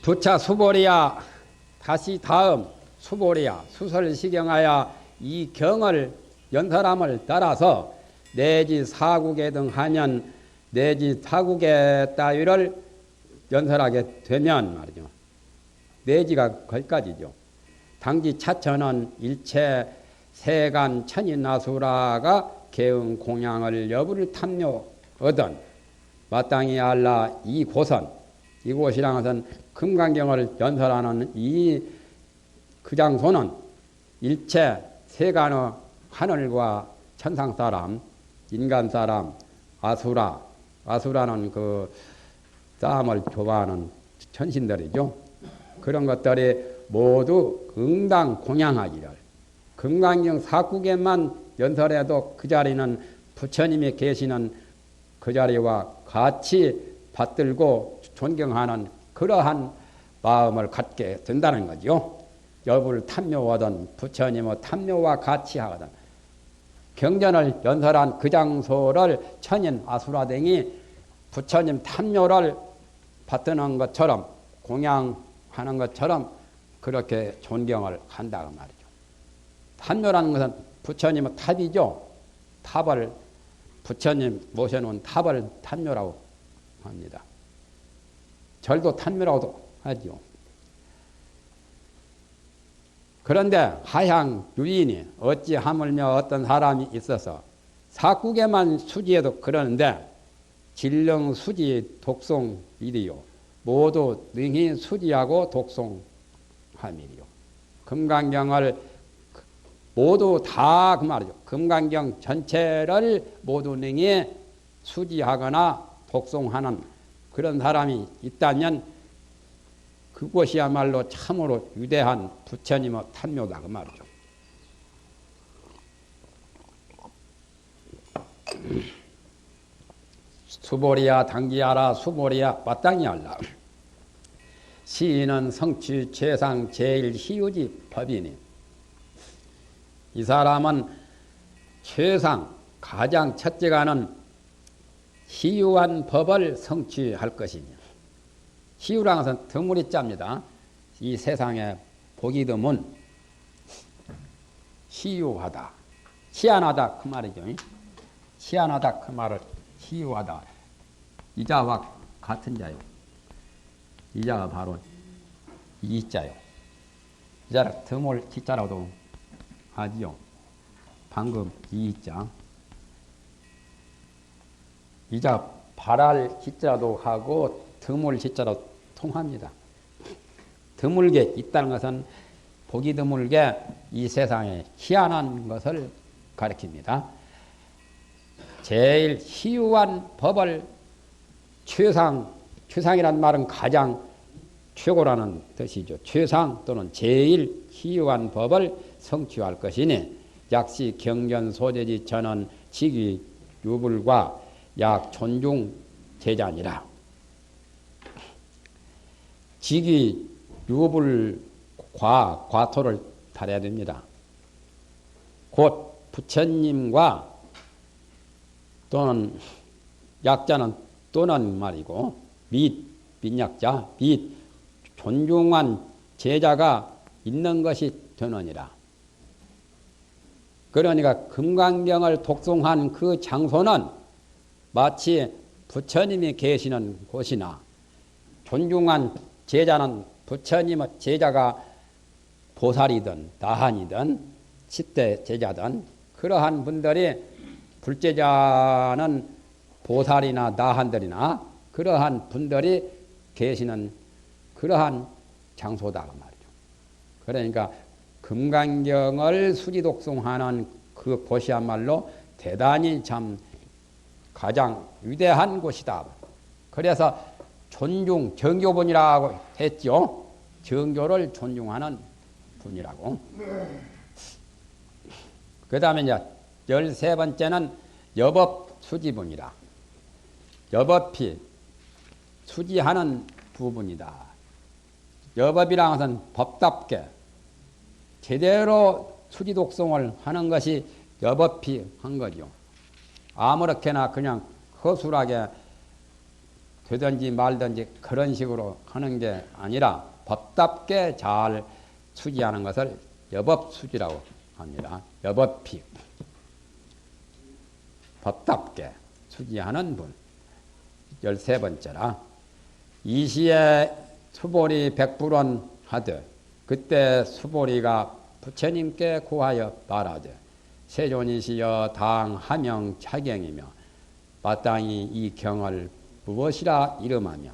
부차 수보리야 다시 다음 수보리야 수설시경하여 이 경을 연설함을 따라서 내지 사국에 등 하년 내지 사국에 따위를 연설하게 되면 말이죠. 내지가 거기까지죠. 당지 차천은 일체 세간 천인나수라가 개응 공양을 여부를 탐료 얻은 마땅히 알라 이 곳은 이곳이란 것은 금강경을 연설하는 그 장소는 일체 세간의 하늘과 천상사람, 인간사람, 아수라는 그 싸움을 좋아하는 천신들이죠. 그런 것들이 모두 응당 공양하기를 금강경 사국에만 연설해도 그 자리는 부처님이 계시는 그 자리와 같이 받들고 존경하는 그러한 마음을 갖게 된다는 거죠. 여부를 탐묘하던 부처님의 탐묘와 같이 하거든. 경전을 연설한 그 장소를 천인 아수라 등이 부처님 탐묘를 받드는 것처럼 공양하는 것처럼 그렇게 존경을 한다고 말이죠. 탐묘라는 것은 부처님의 탑이죠. 탑을 부처님 모셔놓은 탑을 탐묘라고 합니다. 절도 탐묘라고도 하죠. 그런데 하향 유인이 어찌 하물며 어떤 사람이 있어서 사국에만 수지해도 그러는데 진령 수지 독송 일이요 모두 능히 수지하고 독송함이요. 금강경을 모두 다 그 말이죠. 금강경 전체를 모두 능히 수지하거나 독송하는 그런 사람이 있다면 그곳이야말로 참으로 위대한 부처님의 탐묘다 그 말이죠. 수보리야 당기하라 수보리야 마땅히 알라. 시인은 성취 최상 제일 희유지 법이니 이 사람은 최상 가장 첫째가는 희유한 법을 성취할 것이니 희유라는 것은 드물이 짭니다. 이 세상에 복이 드문 희유하다 희한하다 그 말이죠. 희한하다 그 말을 희유하다 이자와 같은 자요. 이자가 바로 이자요. 이자를 드물 기자라고도 하지요. 방금 이자 이자 바랄 기자도 하고 드물 기자로 통합니다. 드물게 있다는 것은 복이 드물게 이 세상에 희한한 것을 가리킵니다. 제일 희유한 법을 최상이란 말은 가장 최고라는 뜻이죠. 최상 또는 제일 희유한 법을 성취할 것이니 약시 경전 소재지 전원 직위 유불과 약 존중 제자니라. 직위 유불 과토를 달아야 됩니다. 곧 부처님과 또는 약자는 또는 말이고 밑약자 밑 존중한 제자가 있는 것이 되느니라. 그러니까 금강경을 독송한 그 장소는 마치 부처님이 계시는 곳이나 존중한 제자는 부처님의 제자가 보살이든 나한이든 10대 제자든 그러한 분들이 불제자는 보살이나 나한들이나 그러한 분들이 계시는 그러한 장소다 그 말이죠. 그러니까 금강경을 수지독송하는 그 곳이야말로 대단히 참 가장 위대한 곳이다. 그래서 존중 정교분이라고 했죠. 정교를 존중하는 분이라고. 그 다음에 이제 13번째는 여법수지분이라. 여법이 수지하는 부분이다. 여법이라는 것은 법답게 제대로 수지독송을 하는 것이 여법이 한 거죠. 아무렇게나 그냥 허술하게 되든지 말든지 그런 식으로 하는 게 아니라 법답게 잘 수지하는 것을 여법수지라고 합니다. 여법픽. 법답게 수지하는 분. 13번째라. 이시에 수보리 백불원 하되 그때 수보리가 부처님께 구하여 말하되 세존이시여 당 하명 차경이며 마땅히 이 경을 무엇이라 이름하며.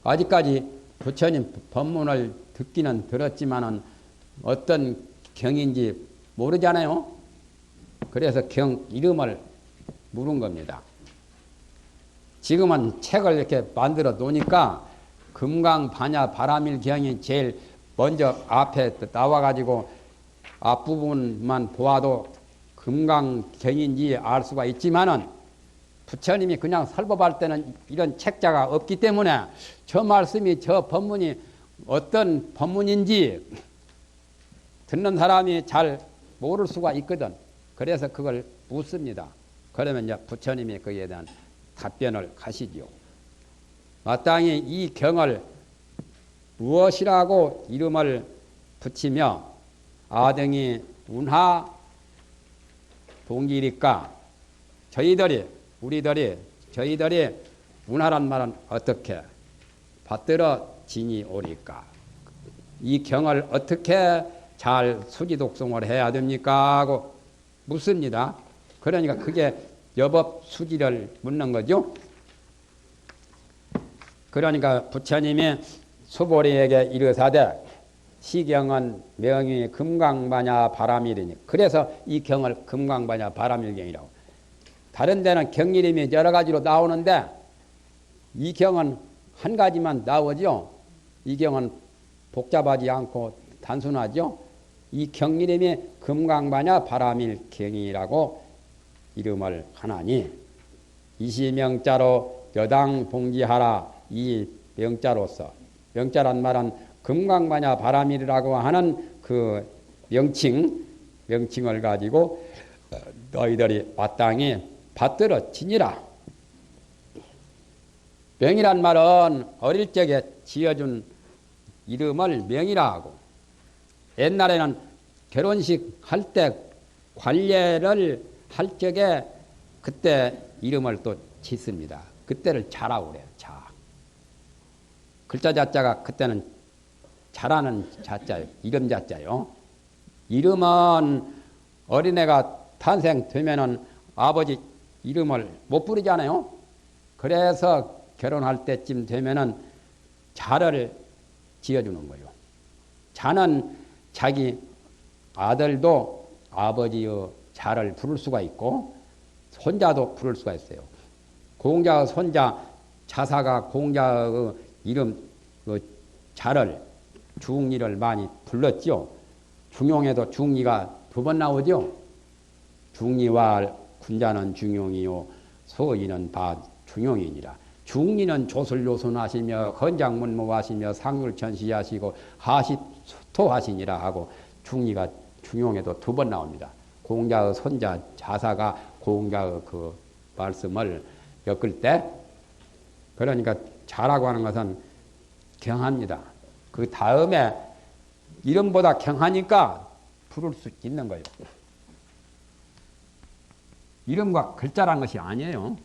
아직까지 부처님 법문을 듣기는 들었지만은 어떤 경인지 모르잖아요. 그래서 경 이름을 물은 겁니다. 지금은 책을 이렇게 만들어 놓으니까 금강반야 바라밀경이 제일 먼저 앞에 나와가지고 앞부분만 보아도 금강경인지 알 수가 있지만은 부처님이 그냥 설법할 때는 이런 책자가 없기 때문에 저 말씀이 저 법문이 어떤 법문인지 듣는 사람이 잘 모를 수가 있거든. 그래서 그걸 묻습니다. 그러면 이제 부처님이 거기에 대한 답변을 하시지요. 마땅히 이 경을 무엇이라고 이름을 붙이며 아등이 운하 동길일까? 저희들이 운하란 말은 어떻게 받들어 지니 오리까? 이 경을 어떻게 잘 수지독송을 해야 됩니까? 하고 묻습니다. 그러니까 그게 여법 수지를 묻는 거죠. 그러니까 부처님이 수보리에게 이르사되 시경은 명이 금강반야 바라밀이니. 그래서 이 경을 금강반야 바라밀경이라고. 다른 데는 경 이름이 여러 가지로 나오는데 이 경은 한 가지만 나오죠. 이 경은 복잡하지 않고 단순하죠. 이 경 이름이 금강반야 바라밀경이라고 이름을 하나니 이시명자로 여당 봉지하라. 이 명자로서, 명자란 말은 금강반야 바라밀이라고 하는 그 명칭을 가지고 너희들이 마땅히 받들어 지니라. 명이란 말은 어릴 적에 지어준 이름을 명이라 하고, 옛날에는 결혼식 할 때 관례를 할 적에 그때 이름을 또 짓습니다. 그때를 자라고 그래요. 자. 글자 자자가 그때는 자라는 자자요. 이름 자자요. 이름은 어린애가 탄생되면은 아버지 이름을 못 부르잖아요. 그래서 결혼할 때쯤 되면은 자를 지어주는 거예요. 자는 자기 아들도 아버지의 자를 부를 수가 있고 손자도 부를 수가 있어요. 공자의 손자 자사가 공자의 이름 자를 중리를 많이 불렀죠. 중용에도 중리가 2번 나오죠. 중리와 군자는 중용이요 소인은 바 중용이니라. 중리는 조술요순하시며 헌장문무하시며 상률천시하시고 하시토하시니라 하고 중리가 중용에도 2번 나옵니다. 공자의 손자 자사가 공자의 그 말씀을 엮을 때, 그러니까 자라고 하는 것은 경합니다. 그 다음에 이름보다 경하니까 부를 수 있는 거예요. 이름과 글자란 것이 아니에요.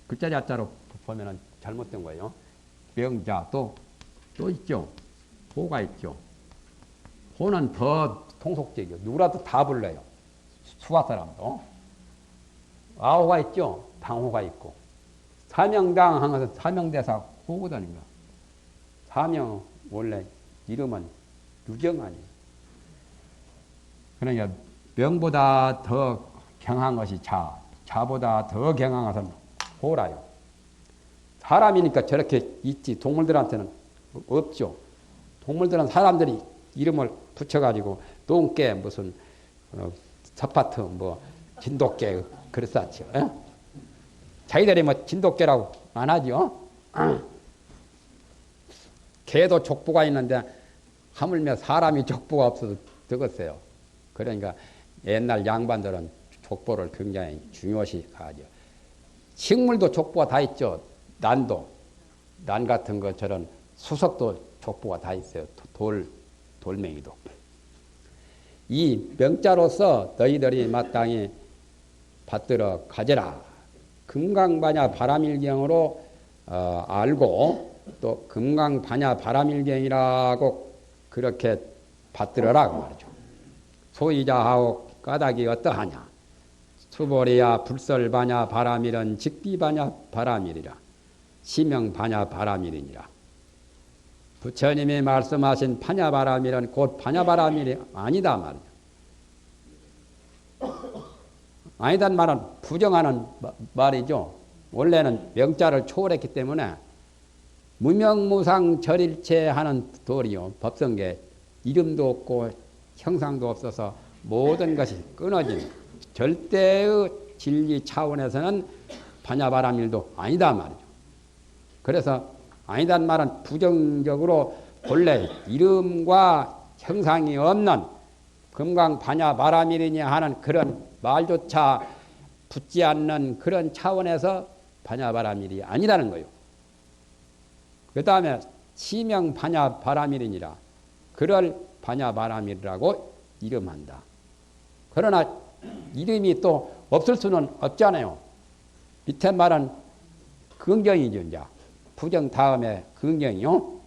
글자 자자로 보면 잘못된 거예요. 명자 또 있죠. 호가 있죠. 호는 더 통속적이요. 누구라도 다 불러요. 수화 사람도. 아호가 있죠. 당호가 있고. 사명당 한 것은 사명대사 호거든요. 사명 원래 이름은 유정아니에요. 그러니까 명보다 더 경한 것이 자보다 더 경한 것은 호라요. 사람이니까 저렇게 있지 동물들한테는 없죠. 동물들은 사람들이 이름을 붙여가지고 똥개 무슨 서파트 뭐 진돗개 그랬었죠. 자기들이 뭐 진돗개라고 안 하죠. 개도 족부가 있는데 하물며 사람이 족부가 없어도 되겠어요. 그러니까 옛날 양반들은 족보를 굉장히 중요시 하죠. 식물도 족보가 다 있죠. 난 같은 것처럼 수석도 족보가 다 있어요. 돌멩이도. 이 명자로서 너희들이 마땅히 받들어 가져라. 금강반야 바람일경으로 알고 또 금강반야 바람일경이라고 그렇게 받들어라 그 말이죠. 소이자하오 까닭이 어떠하냐. 수보리야 불설반야 바람일은 직비반야 바람일이라. 시명반야 바람일이니라. 부처님이 말씀하신 반야바람일은 곧 반야바람일이 아니다 말이야. 아니단 말은 부정하는 말이죠. 원래는 명자를 초월했기 때문에 무명무상 절일체 하는 도리요. 법성계 이름도 없고 형상도 없어서 모든 것이 끊어진 절대의 진리 차원에서는 반야바람일도 아니다 말이죠. 그래서 아니단 말은 부정적으로 본래 이름과 형상이 없는 금강 반야 바람일이냐 하는 그런 말조차 붙지 않는 그런 차원에서 반야 바람일이 아니라는 거예요. 그 다음에 시명 반야 바람일이니라. 그럴 반야 바람일이라고 이름한다. 그러나 이름이 또 없을 수는 없잖아요. 밑에 말은 긍정이죠. 이제. 부정 다음에 긍정이요.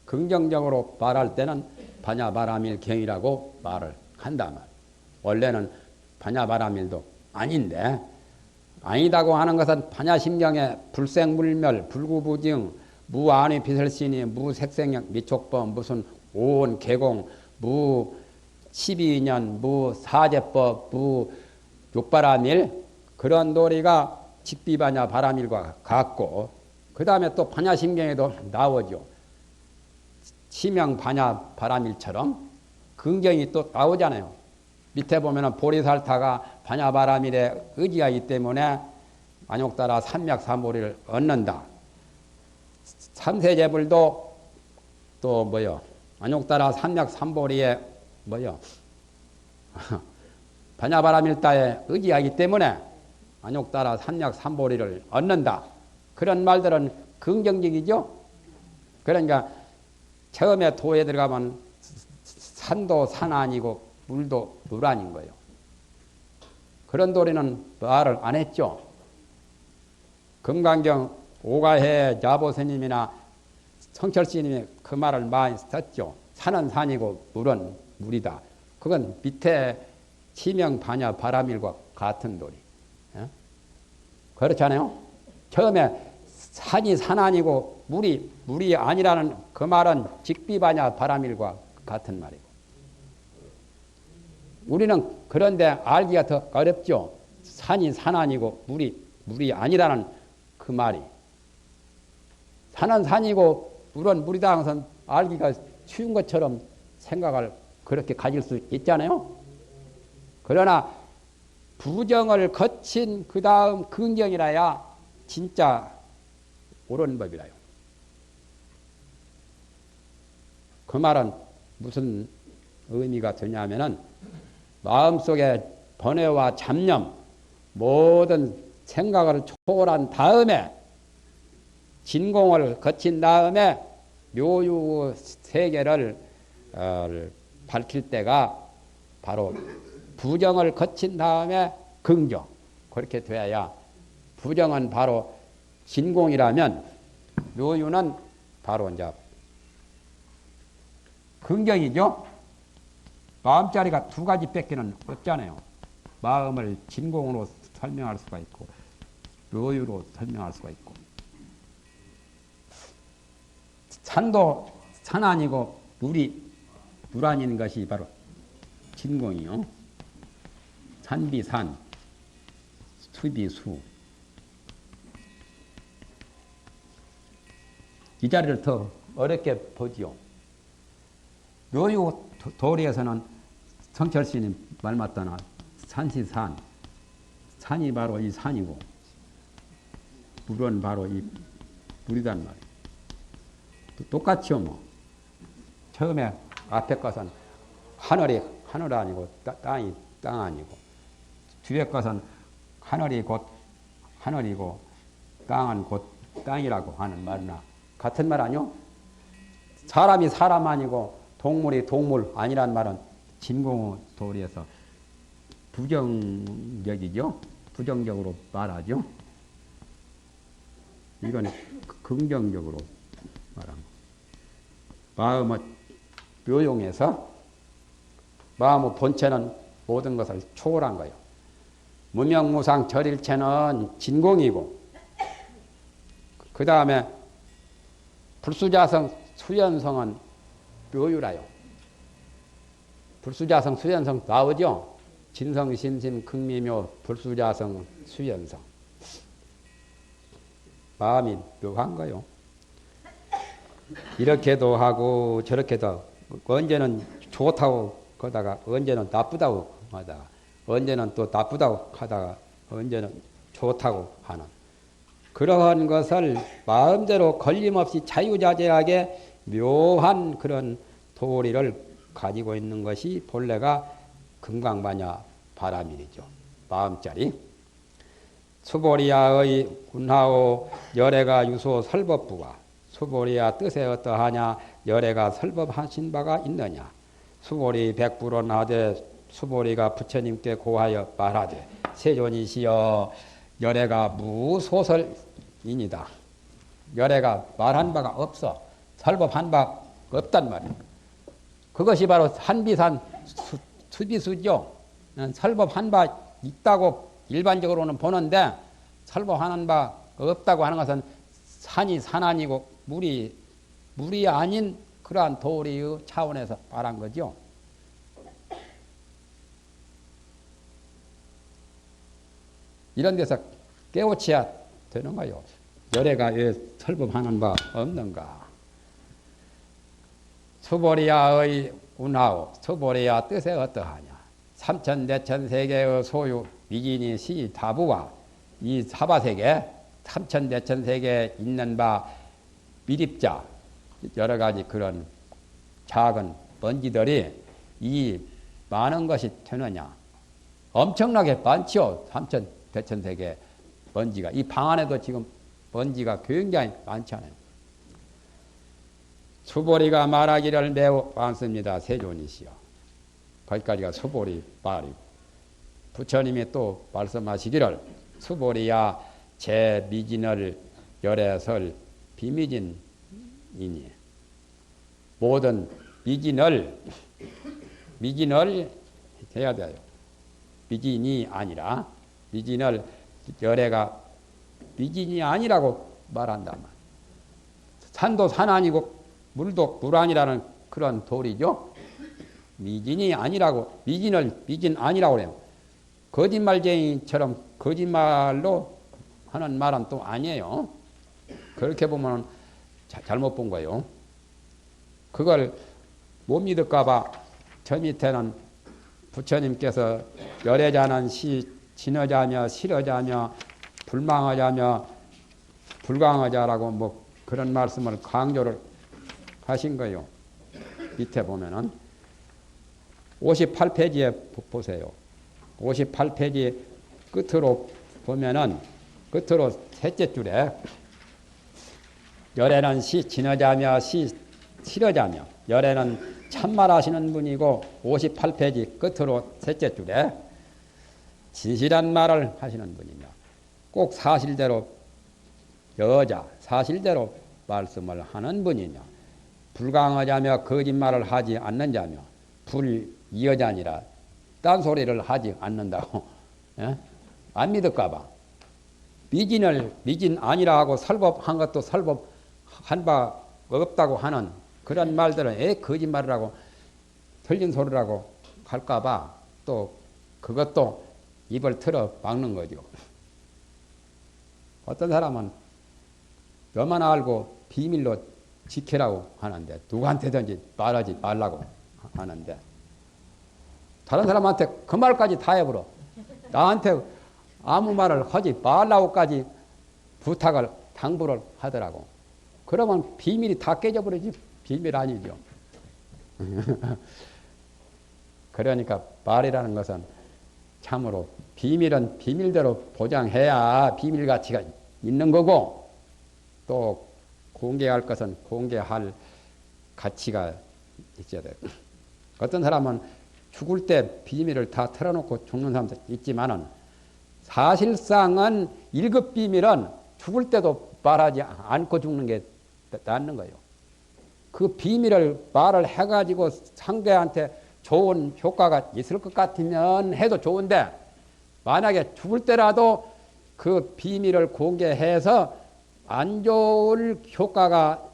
긍정적으로 말할 때는 반야바람일경이라고 말을 한다 말. 원래는 반야바람일도 아닌데 아니다고 하는 것은 반야심경에 불생불멸 불구부증 무안의 비설신이 무색생력 미촉법 무슨 오온 개공 무 12년 무사제법 무 육바람일 그런 도리가 직비반야 바람일과 같고 그 다음에 또 반야심경에도 나오죠. 시명 반야 바람일처럼 긍정이 또 나오잖아요. 밑에 보면은 보리살타가 반야 바람일에 의지하기 때문에 안욕따라 삼맥삼보리를 얻는다. 삼세제불도 또 뭐요? 안욕따라 삼맥삼보리에 뭐요? 반야 바람일따에 의지하기 때문에 안욕따라 삼맥삼보리를 얻는다. 그런 말들은 긍정적이죠. 그러니까 처음에 도에 들어가면 산도 산 아니고 물도 물 아닌 거예요. 그런 도리는 말을 안 했죠. 금강경 오가해 자보스님이나 성철스님이 그 말을 많이 썼죠. 산은 산이고 물은 물이다. 그건 밑에 치명 반야 바람일과 같은 도리. 그렇잖아요. 처음에 산이 산 아니고 물이 아니라는 그 말은 직비반야 바람일과 같은 말이고. 우리는 그런데 알기가 더 어렵죠. 산이 산 아니고 물이 아니라는 그 말이. 산은 산이고 물은 물이다 항상 알기가 쉬운 것처럼 생각을 그렇게 가질 수 있잖아요. 그러나 부정을 거친 그 다음 긍정이라야 진짜 옳은 법이라요. 그 말은 무슨 의미가 되냐면은 마음속에 번뇌와 잡념 모든 생각을 초월한 다음에 진공을 거친 다음에 묘유 세계를 밝힐 때가 바로 부정을 거친 다음에 긍정. 그렇게 돼야 부정은 바로 진공이라면 묘유는 바로 이제 긍정이죠. 마음자리가 두 가지 뺏기는 없잖아요. 마음을 진공으로 설명할 수가 있고 묘유로 설명할 수가 있고. 산도 산 아니고 물 아닌 것이 바로 진공이요. 산비산, 수비수. 이 자리를 더 어렵게 보지요. 묘유 도리에서는 성철스님 말 맞다나 산시산, 산이 바로 이 산이고 물은 바로 이 물이단 말이에요. 똑같이요 뭐. 처음에 앞에 것은 하늘이 하늘 아니고 땅이 땅 아니고 뒤에 것은 하늘이 곧 하늘이고 땅은 곧 땅이라고 하는 말이나 같은 말 아니요? 사람이 사람 아니고 동물이 동물 아니란 말은 진공도리에서 부정적이죠. 부정적으로 말하죠. 이건 긍정적으로 말합니다. 마음의 묘용에서 마음의 본체는 모든 것을 초월한 거예요. 무명무상 절일체는 진공이고 그 다음에 불수자성 수연성은 묘유라요. 불수자성 수연성 나오죠? 진성 심심 극미묘 불수자성 수연성. 마음이 묘한 거요. 이렇게도 하고 저렇게도 언제는 좋다고 하다가 언제는 나쁘다고 하다가 언제는 또 나쁘다고 하다가 언제는 좋다고 하는 그러한 것을 마음대로 걸림없이 자유자재하게 묘한 그런 도리를 가지고 있는 것이 본래가 금강반야 바라밀이죠. 마음자리. 수보리야의 운하오 열애가 유소 설법부가 수보리야 뜻에 어떠하냐 열애가 설법하신 바가 있느냐. 수보리 백불원 하되 수보리가 부처님께 고하여 말하되 세존이시여 열애가 무소설이니다. 열애가 말한 바가 없어. 설법한 바 없단 말이에요. 그것이 바로 한비산 수비수죠. 설법한 바 있다고 일반적으로는 보는데 설법하는 바 없다고 하는 것은 산이 산아니고 물이 아닌 그러한 도리의 차원에서 말한 거죠. 이런 데서 깨우쳐야 되는 거요. 열애가 왜 설법하는 바 없는가? 수보리야의 운하오 수보리야 뜻에 어떠하냐? 삼천 대천 세계의 소유 미진이 시 다부와 이 사바세계 삼천 대천 세계에 있는 바 미립자 여러 가지 그런 작은 먼지들이 이 많은 것이 되느냐? 엄청나게 많지요. 삼천 대천 세계 먼지가 이 방 안에도 지금 먼지가 굉장히 많잖아요. 수보리가 말하기를 매우 많습니다. 세존이시여. 거기까지가 수보리 말이고 부처님이 또 말씀하시기를 수보리야 제 미진을 열애설 비미진이니 모든 미진을 해야 돼요. 미진이 아니라 미진을 열애가 미진이 아니라고 말한단 말이에요. 산도 산 아니고 물도 물 아니라는 그런 도리죠. 미진이 아니라고 미진 아니라고 그래요. 거짓말쟁이처럼 거짓말로 하는 말은 또 아니에요. 그렇게 보면 잘못 본 거예요. 그걸 못 믿을까봐 저 밑에는 부처님께서 열애자는 진허자며 실허자며 불망허자며 불광허자라고 뭐 그런 말씀을 강조를 하신 거예요. 밑에 보면은 58페이지에 보세요. 58페이지 끝으로 보면은 끝으로 셋째 줄에 열애는 진허자며 실허자며 열애는 참말 하시는 분이고 58페이지 끝으로 셋째 줄에 진실한 말을 하시는 분이며 꼭 사실대로 사실대로 말씀을 하는 분이며 불강하자며 거짓말을 하지 않는 자며 불이여자니라 딴소리를 하지 않는다고. 예? 안 믿을까봐 미진 아니라 하고 설법한 것도 설법한 바 없다고 하는 그런 말들은 거짓말을 하고 틀린 소리라고 할까봐 또 그것도 입을 틀어 막는 거죠. 어떤 사람은 너만 알고 비밀로 지키라고 하는데 누구한테든지 말하지 말라고 하는데 다른 사람한테 그 말까지 다 해버려. 나한테 아무 말을 하지 말라고까지 부탁을 당부를 하더라고. 그러면 비밀이 다 깨져버리지. 비밀 아니죠. 그러니까 말이라는 것은 참으로 비밀은 비밀대로 보장해야 비밀 가치가 있는 거고 또 공개할 것은 공개할 가치가 있어야 돼요. 어떤 사람은 죽을 때 비밀을 다 털어놓고 죽는 사람도 있지만은 사실상은 1급 비밀은 죽을 때도 말하지 않고 죽는 게 낫는 거예요. 그 비밀을 말을 해가지고 상대한테 좋은 효과가 있을 것 같으면 해도 좋은데 만약에 죽을 때라도 그 비밀을 공개해서 안 좋을 효과가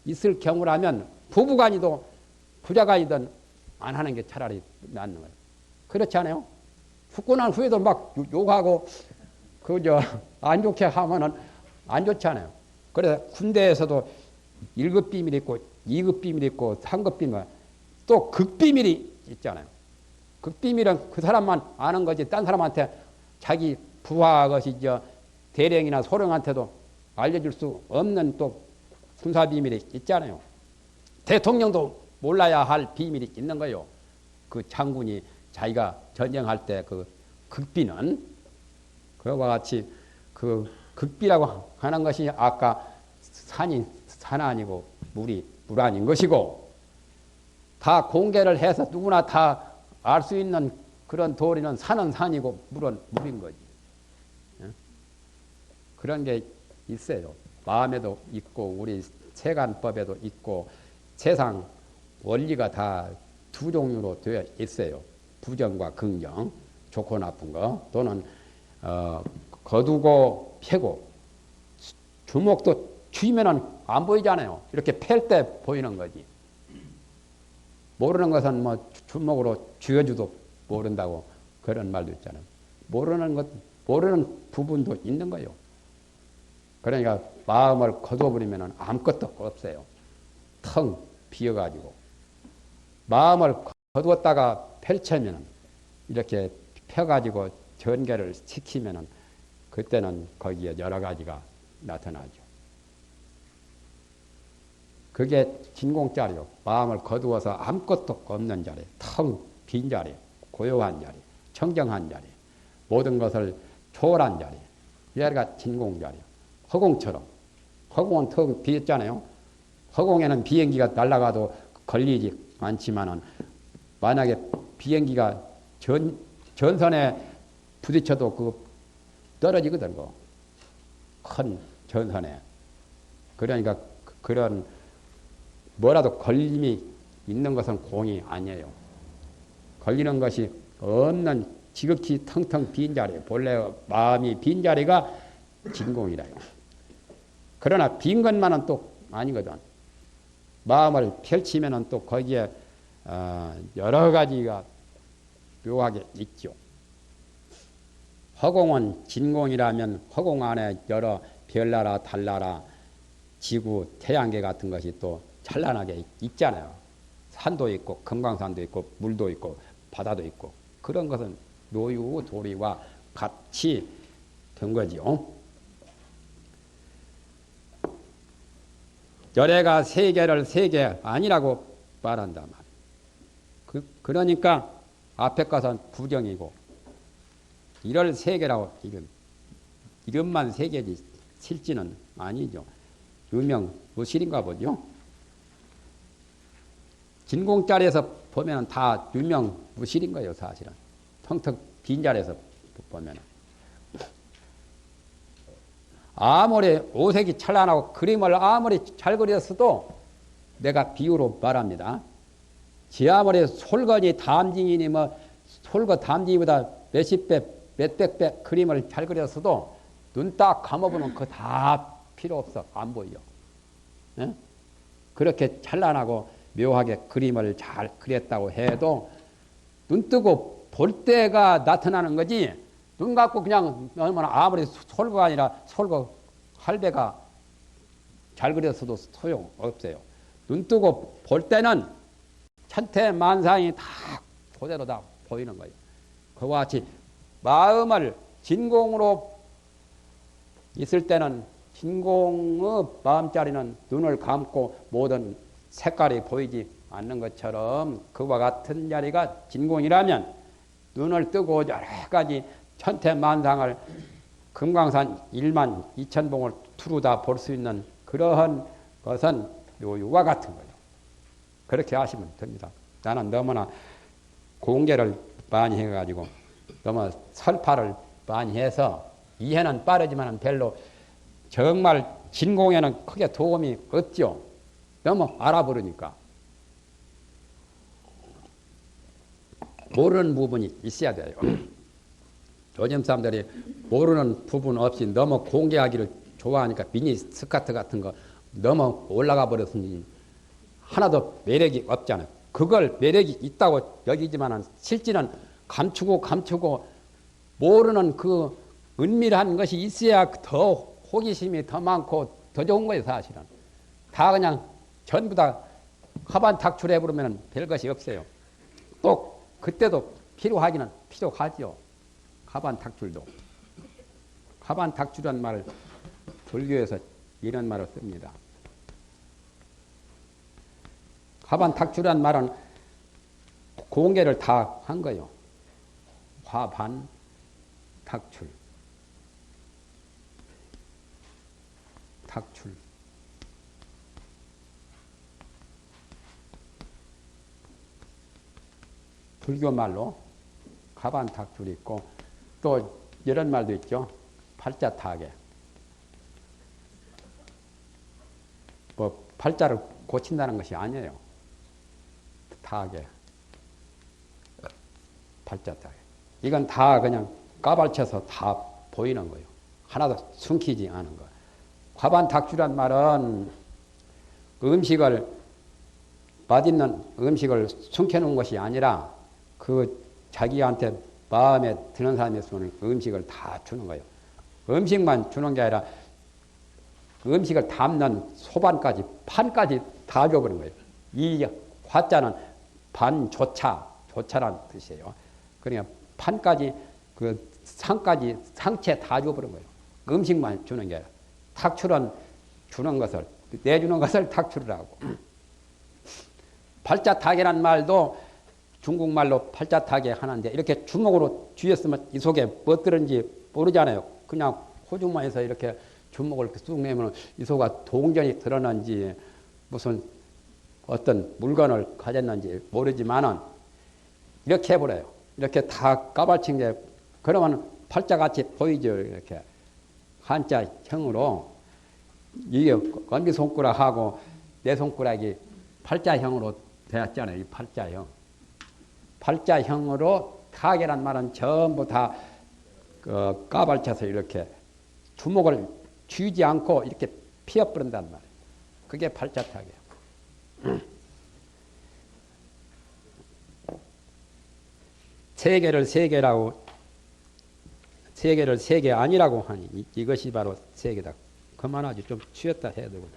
있을 경우라면 부부간이도 부자간이든 안 하는 게 차라리 낫는 거예요. 그렇지 않아요? 죽고 난 후에도 막 욕하고 안 좋게 하면은 안 좋잖아요. 그래서 군대에서도 1급 비밀이 있고 2급 비밀이 있고 3급 비밀 또 극비밀이 있잖아요. 극비밀은 그 사람만 아는 거지 딴 사람한테 자기 부하 것이 대령이나 소령한테도 알려줄 수 없는 또 군사 비밀이 있잖아요. 대통령도 몰라야 할 비밀이 있는 거예요. 그 장군이 자기가 전쟁할 때 그 극비는 그와 같이 그 극비라고 하는 것이 아까 산이 산 아니고 물이 물 아닌 것이고 다 공개를 해서 누구나 다 알 수 있는 그런 도리는 산은 산이고 물은 물인 거지. 그런 게 있어요. 마음에도 있고 우리 세간법에도 있고 세상 원리가 다 두 종류로 되어 있어요. 부정과 긍정, 좋고 나쁜 거 또는 거두고 패고 주먹도 쥐면은 안 보이잖아요. 이렇게 팰 때 보이는 거지. 모르는 것은 뭐 주먹으로 쥐어주도 모른다고 그런 말도 있잖아요. 모르는 부분도 있는 거예요. 그러니까 마음을 거둬버리면 아무것도 없어요. 텅 비어가지고. 마음을 거두었다가 펼쳐면 이렇게 펴가지고 전개를 시키면 그때는 거기에 여러 가지가 나타나죠. 그게 진공자리요. 마음을 거두어서 아무것도 없는 자리, 텅 빈 자리, 고요한 자리, 청정한 자리, 모든 것을 초월한 자리. 얘가 진공자리요. 허공처럼. 허공은 텅 비었잖아요. 허공에는 비행기가 날아가도 걸리지 않지만은 만약에 비행기가 전선에 부딪혀도 떨어지거든. 큰 전선에. 그러니까 그런 뭐라도 걸림이 있는 것은 공이 아니에요. 걸리는 것이 없는 지극히 텅텅 빈 자리, 본래 마음이 빈 자리가 진공이라요. 그러나 빈 것만은 또 아니거든. 마음을 펼치면은 또 거기에 여러 가지가 묘하게 있죠. 허공은 진공이라면 허공 안에 여러 별나라, 달나라, 지구, 태양계 같은 것이 또 찬란하게 있잖아요. 산도 있고 금강산도 있고 물도 있고 바다도 있고 그런 것은 노유 도리와 같이 된 거지요. 열애가 세계를 세계 아니라고 말한다 말이에요. 그러니까 앞에 것은 부정이고 이럴 세계라고 이름만 세계지 실지는 아니죠. 유명 무실인가 보죠. 진공자리에서 보면 다 유명 무실인 거예요. 사실은 텅텅 빈 자리에서 보면 아무리 오색이 찬란하고 그림을 아무리 잘 그렸어도 내가 비유로 말합니다. 지 아무리 솔건이 담징이니 뭐 솔거 담징이보다 몇십 배 몇백 배 그림을 잘 그렸어도 눈 딱 감아보면 그거 다 필요 없어. 안 보여. 예? 그렇게 찬란하고 묘하게 그림을 잘 그렸다고 해도 눈 뜨고 볼 때가 나타나는 거지 눈 감고 그냥 아무리 솔거가 아니라 솔거 할배가 잘 그렸어도 소용없어요. 눈 뜨고 볼 때는 천태만상이 다 그대로 다 보이는 거예요. 그와 같이 마음을 진공으로 있을 때는 진공의 마음자리는 눈을 감고 모든 색깔이 보이지 않는 것처럼 그와 같은 자리가 진공이라면 눈을 뜨고 여러 가지 천태만상을 금강산 1만 2천봉을 두루다 볼 수 있는 그러한 것은 요와 같은 거예요. 그렇게 하시면 됩니다. 나는 너무나 공개를 많이 해가지고 너무 설파를 많이 해서 이해는 빠르지만 별로 정말 진공에는 크게 도움이 없죠. 너무 알아버리니까. 모르는 부분이 있어야 돼요. 요즘 사람들이 모르는 부분 없이 너무 공개하기를 좋아하니까 미니 스커트 같은 거 너무 올라가 버렸으니 하나도 매력이 없잖아요. 그걸 매력이 있다고 여기지만 실제는 감추고 모르는 그 은밀한 것이 있어야 더 호기심이 더 많고 더 좋은 거예요. 사실은 다 그냥 전부 다 하반 탁출해 버리면 별것이 없어요. 또 그때도 필요하기는 필요하지요. 하반 탁출도. 하반 탁출이라는 말을 불교에서 이런 말을 씁니다. 하반 탁출이라는 말은 공개를 다 한 거예요. 화반 탁출. 탁출. 불교 말로 가반 탁출이 있고 또 이런 말도 있죠. 팔자타계. 뭐 팔자를 고친다는 것이 아니에요. 타계. 팔자타계. 이건 다 그냥 까발쳐서 다 보이는 거예요. 하나도 숨기지 않은 거. 화반탁주란 말은 음식을 맛있는 음식을 숨겨놓은 것이 아니라 그 자기한테 마음에 드는 사람이 있으면 음식을 다 주는 거예요. 음식만 주는 게 아니라 음식을 담는 소반까지 판까지 다 줘버린 거예요. 이 화자는 반조차, 조차라는 뜻이에요. 그러니까 판까지 그 상까지 상체 다 줘버린 거예요. 음식만 주는 게 아니라 탁출은 주는 것을 내주는 것을 탁출이라고. 팔자타계란 말도 중국말로 팔자타계 하는데 이렇게 주먹으로 쥐었으면 이 속에 뭐 들은지 모르잖아요. 그냥 호주머니에서 이렇게 주먹을 쑥 내면 이 속에 동전이 들었는지 무슨 어떤 물건을 가졌는지 모르지만은 이렇게 해버려요. 이렇게 다 까발친 게 그러면 팔자같이 보이죠. 이렇게 한자형으로 이게 엄지손가락하고 내 손가락이 팔자형으로 되었잖아요. 이 팔자형. 팔자형으로 타계란 말은 전부 다 까발쳐서 이렇게 주먹을 쥐지 않고 이렇게 피어버린단 말이에요. 그게 팔자타계예요. 세계를 세계라고 세계를 세계 아니라고 하니 이것이 바로 세계다. 그만하지 좀 쉬었다 해야 되거든.